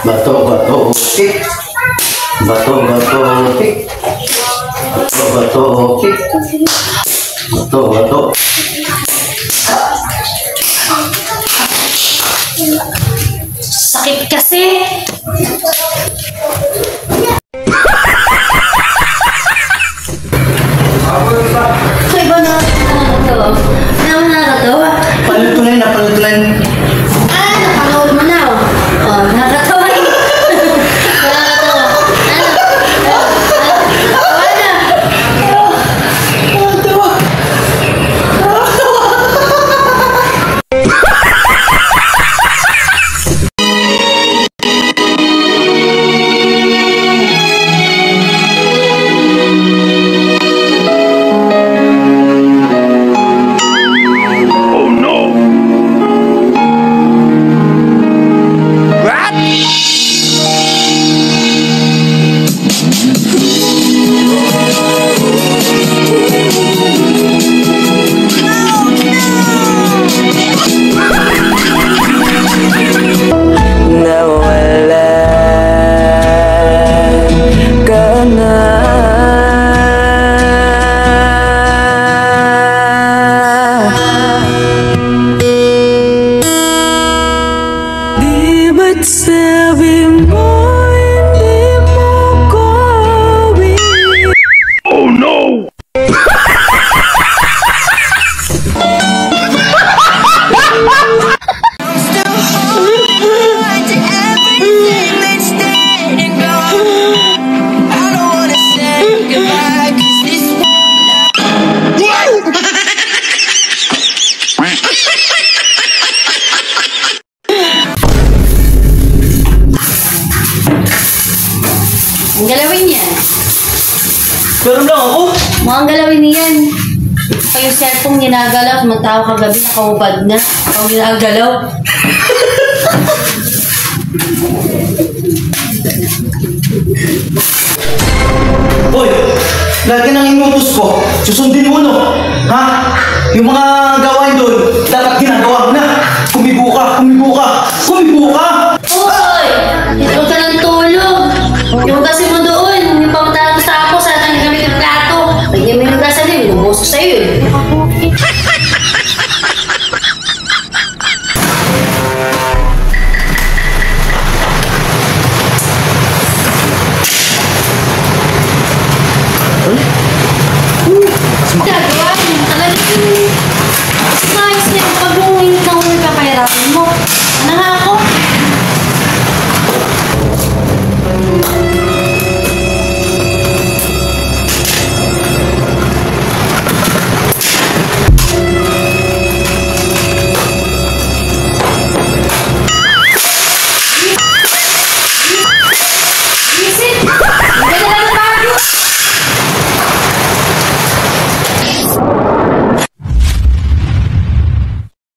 Bato, bato, tik. Bato, bato, tik. Bato, bato, tik. Bato, bato. Sakit kasi. Ay ba nakakatawa? Nakakatawa? Panutulan na, panutulan. Napanood mo na oh. Oh, nakakatawa eh. Nakakatawa. Nakakatawa na. Sabi mo hindi mo ko awin. Oh no! Ang galawin yan. Pero lang ako. Mukhang galawin niyan. Pa yung cellphone ginagalaw, sumantawa kagabi, nakahubad na. Ang ginagalaw. Hoy, lagi nang inutos ko. Susundin mo, no? Ha? Yung mga gawain doon, dapat ginagawa mo na. Kumibo ka, kumibo ka, kumibo ka!